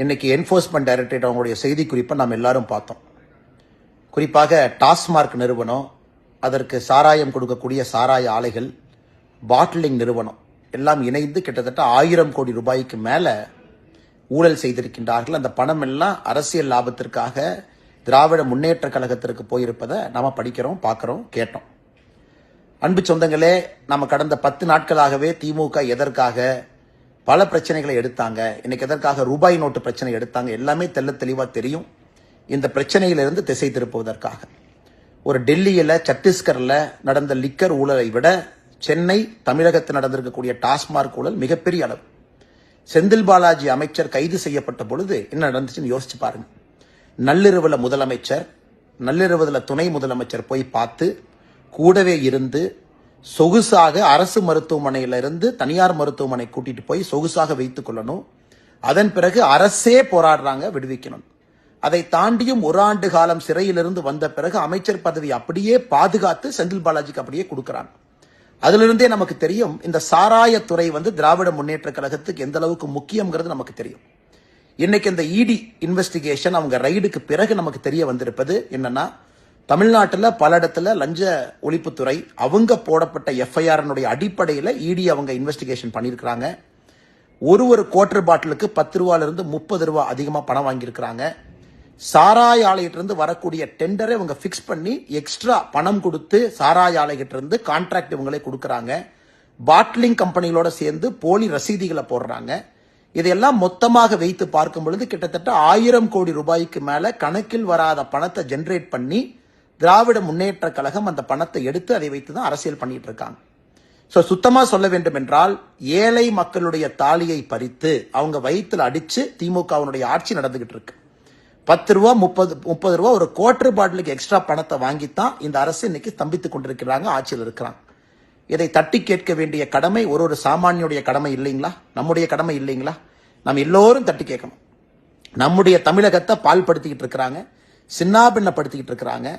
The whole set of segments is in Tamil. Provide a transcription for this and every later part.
இன்னைக்கு என்ஃபோர்ஸ்மெண்ட் டைரக்டரேட் அவங்களுடைய செய்தி குறிப்பை நாம் எல்லாரும் பார்த்தோம். குறிப்பாக டாஸ்மார்க் நிறுவனம், அதற்கு சாராயம் கொடுக்கக்கூடிய சாராய ஆலைகள், பாட்டிலிங் நிறுவனம் எல்லாம் இணைந்து கிட்டத்தட்ட 1000 கோடி ரூபாய்க்கு மேல ஊழல் செய்திருக்கின்றார்கள். அந்த பணம் எல்லாம் அரசியல் லாபத்திற்காக திராவிட முன்னேற்ற கழகத்திற்கு போயிருப்பதை நாம படிக்கிறோம், பார்க்கிறோம், கேட்டோம். அன்பு சொந்தங்களே, நம்ம கடந்த 10 நாட்களாகவே திமுக எதற்காக பல பிரச்சனைகளை எடுத்தாங்க, இன்னைக்கு எதற்காக ரூபாய் நோட்டு பிரச்சனை எடுத்தாங்க, எல்லாமே தெளிவா தெரியும். இந்த பிரச்சனையிலிருந்து திசை திருப்புவதற்காக ஒரு டெல்லியில, சத்தீஸ்கர்ல நடந்த லிக்கர் ஊழலை விட சென்னை, தமிழகத்தில் நடந்திருக்கக்கூடிய டாஸ்மார்க் ஊழல் மிகப்பெரிய அளவு. செந்தில் பாலாஜி அமைச்சர் கைது செய்யப்பட்ட பொழுது என்ன நடந்துச்சுன்னு யோசிச்சு பாருங்க. நள்ளிரவுல முதலமைச்சர், நள்ளிரவுல துணை முதலமைச்சர் போய் பார்த்து கூடவே இருந்து சொகுசாக அரசு மருத்துவமனையிலிருந்து தனியார் மருத்துவமனை கூட்டிட்டு போய் சொகுசாக வைத்துக் கொள்ளணும். அதன் பிறகு அரசே போராடுறாங்க விடுவிக்கணும். அதை தாண்டியும் 1 ஆண்டு காலம் சிறையிலிருந்து வந்த பிறகு அமைச்சர் பதவி அப்படியே பாதுகாத்து செந்தில் பாலாஜிக்கு அப்படியே கொடுக்கறாங்க. அதிலிருந்தே நமக்கு தெரியும் இந்த சாராயத்துறை திராவிட முன்னேற்ற கழகத்துக்கு எந்த அளவுக்கு முக்கியம்ங்கிறது நமக்கு தெரியும். இன்னைக்கு இந்த இடி இன்வெஸ்டிகேஷன் அவங்க ரைடுக்கு பிறகு நமக்கு தெரிய வந்திருப்பது என்னன்னா, தமிழ்நாட்டில் பல இடத்துல லஞ்ச ஒழிப்புத்துறை அவங்க போடப்பட்ட எஃப்ஐஆர் அடிப்படையில் இடி அவங்க இன்வெஸ்டிகேஷன் பண்ணியிருக்கிறாங்க. ஒரு குவார்டர் பாட்டிலுக்கு 10 ரூபாயிலிருந்து 30 ரூபாய் அதிகமா பணம் வாங்கியிருக்கிறாங்க. சாராய ஆலையிட்டிருந்து வரக்கூடிய டெண்டரை இவங்க பிக்ஸ் பண்ணி எக்ஸ்ட்ரா பணம் கொடுத்து சாராய ஆலையிட்டிருந்து கான்ட்ராக்ட் இவங்களே கொடுக்கறாங்க. பாட்லிங் கம்பெனிகளோட சேர்ந்து போலி ரசீதிகளை போடுறாங்க. இதையெல்லாம் மொத்தமாக வைத்து பார்க்கும் பொழுது கிட்டத்தட்ட 1000 கோடி ரூபாய்க்கு மேல கணக்கில் வராத பணத்தை ஜெனரேட் பண்ணி திராவிட முன்னேற்ற கழகம் அந்த பணத்தை எடுத்து அதை வைத்துதான் அரசியல் பண்ணிட்டு இருக்காங்க. சுத்தமா சொல்ல வேண்டும் என்றால், ஏழை மக்களுடைய தாலியை பறித்து அவங்க வயிற்றுல அடிச்சு திமுகவினுடைய ஆட்சி நடந்துகிட்டு இருக்கு. 10 ரூபா 30 ரூபா ஒரு குவார்டர் பாட்டிலுக்கு எக்ஸ்ட்ரா பணத்தை வாங்கித்தான் இந்த அரசு இன்னைக்கு ஸ்தம்பித்துக் கொண்டிருக்கிறாங்க, ஆட்சியில் இருக்கிறாங்க. இதை தட்டி கேட்க வேண்டிய கடமை ஒரு சாமானியுடைய கடமை இல்லைங்களா? நம்முடைய கடமை இல்லைங்களா? நம்ம எல்லோரும் தட்டி கேட்கணும். நம்முடைய தமிழகத்தை பால்படுத்திக்கிட்டு இருக்கிறாங்க, சின்னாபின்னப்படுத்திக்கிட்டு இருக்கிறாங்க.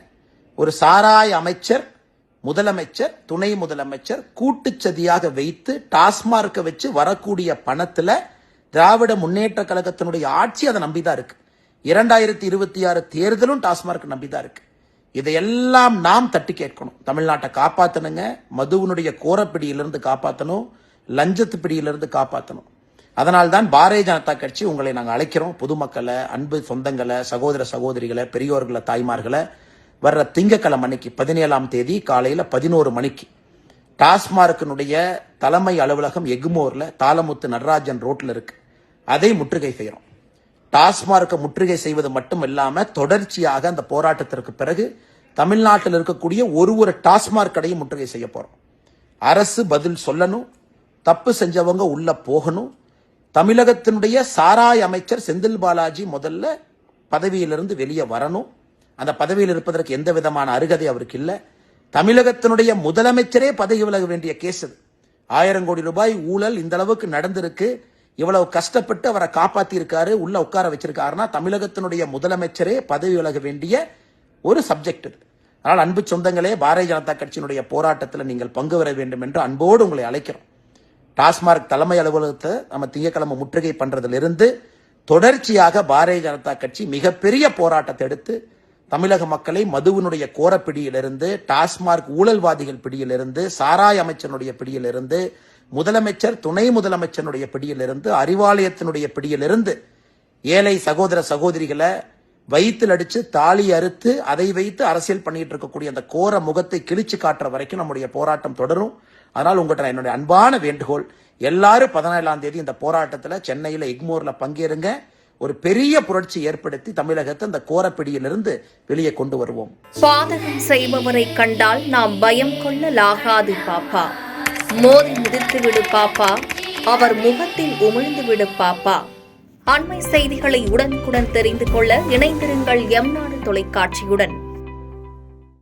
ஒரு சாராய அமைச்சர், முதலமைச்சர், துணை முதலமைச்சர் கூட்டுச்சதியாக வைத்து டாஸ்மார்க்கை வச்சு வரக்கூடிய பணத்துல திராவிட முன்னேற்ற கழகத்தினுடைய ஆட்சி அதை நம்பிதான் இருக்கு. 2026 தேர்தலும் டாஸ்மார்க் நம்பிதான் இருக்கு. இதையெல்லாம் நாம் தட்டி கேட்கணும். தமிழ்நாட்டை காப்பாத்தணுங்க, மதுவினுடைய கோரப்பிடியிலிருந்து காப்பாற்றணும், லஞ்சத்து பிடியிலிருந்து காப்பாற்றணும். அதனால்தான் பாரதிய ஜனதா கட்சி உங்களை நாங்கள் அழைக்கிறோம். பொதுமக்களை, அன்பு சொந்தங்களை, சகோதர சகோதரிகளை, பெரியோர்களை, தாய்மார்களை வர்ற திங்கட்கிழமை அன்னைக்கு 17ஆம் தேதி காலையில 11 மணிக்கு டாஸ்மார்க்கினுடைய தலைமை அலுவலகம் எக்மோர்ல தாளமுத்து நடராஜன் ரோட்ல இருக்கு. அதை முற்றுகை செய்யறோம். டாஸ்மார்க்கை முற்றுகை செய்வது மட்டும் இல்லாம தொடர்ச்சியாக அந்த போராட்டத்திற்கு பிறகு தமிழ்நாட்டில் இருக்கக்கூடிய ஒரு டாஸ்மார்க் கடையும் முற்றுகை செய்ய போறோம். அரசு பதில் சொல்லணும், தப்பு செஞ்சவங்க உள்ள போகணும். தமிழகத்தினுடைய சாராய அமைச்சர் செந்தில் பாலாஜி முதல்ல பதவியிலிருந்து வெளியே வரணும். அந்த பதவியில் இருப்பதற்கு எந்த விதமான அருகதை அவருக்கு இல்ல. தமிழகத்தினுடைய முதலமைச்சரே பதவி விலக வேண்டிய கேஸ் அது. 1000 கோடி ரூபாய் ஊழல் இந்த அளவுக்கு நடந்திருக்கு. இவ்வளவு கஷ்டப்பட்டு அவரை காப்பாத்தி இருக்காரு, உள்ள உட்கார வச்சிருக்காருன்னா தமிழகத்தினுடைய முதலமைச்சரே பதவி விலக வேண்டிய ஒரு சப்ஜெக்ட். அதனால் அன்பு சொந்தங்களே, பாரதிய ஜனதா கட்சியினுடைய போராட்டத்தில் நீங்கள் பங்கு பெற வேண்டும் என்று அன்போடு உங்களை அழைக்கிறோம். டாஸ்மார்க் தலைமை அலுவலகத்தை நம்ம திங்கட்கிழமை முற்றுகை பண்றதிலிருந்து தொடர்ச்சியாக பாரதிய ஜனதா கட்சி மிகப்பெரிய போராட்டத்தை எடுத்து தமிழக மக்களை மதுவினுடைய கோரப்பிடியிலிருந்து, டாஸ்மார்க் ஊழல்வாதிகள் பிடியிலிருந்து, சாராய அமைச்சனுடைய பிடியிலிருந்து, முதலமைச்சர், துணை முதலமைச்சருடைய பிடியிலிருந்து, அறிவாலயத்தினுடைய பிடியிலிருந்து ஏழை சகோதர சகோதரிகளை வயிற்றில் அடிச்சு தாலி அறுத்து அதை வைத்து அரசியல் பண்ணிட்டு இருக்கக்கூடிய அந்த கோர முகத்தை கிழிச்சு காட்டுற வரைக்கும் நம்முடைய போராட்டம் தொடரும். அதனால் உங்கள்கிட்ட என்னுடைய அன்பான வேண்டுகோள், எல்லாரும் 17ஆம் தேதி இந்த போராட்டத்தில் சென்னையில எக்மோர்ல பங்கேறுங்க. ஒரு பெரிய புரட்சி ஏற்படுத்தி தமிழகத்தை அந்த கோரப்பிடியிலிருந்து வெளியே கொண்டு வருவோம். பாதகம் செய்பவரை கண்டால் நாம் பயம் கொள்ளலாகாது பாப்பா. மோதி மிதித்து விடு பாப்பா, அவர் முகத்தில் உமிழ்ந்து விடு பாப்பா. அண்மை செய்திகளை உடனுக்குடன் தெரிந்து கொள்ள இணைந்திருங்கள் எம் நாடு தொலைக்காட்சியுடன்.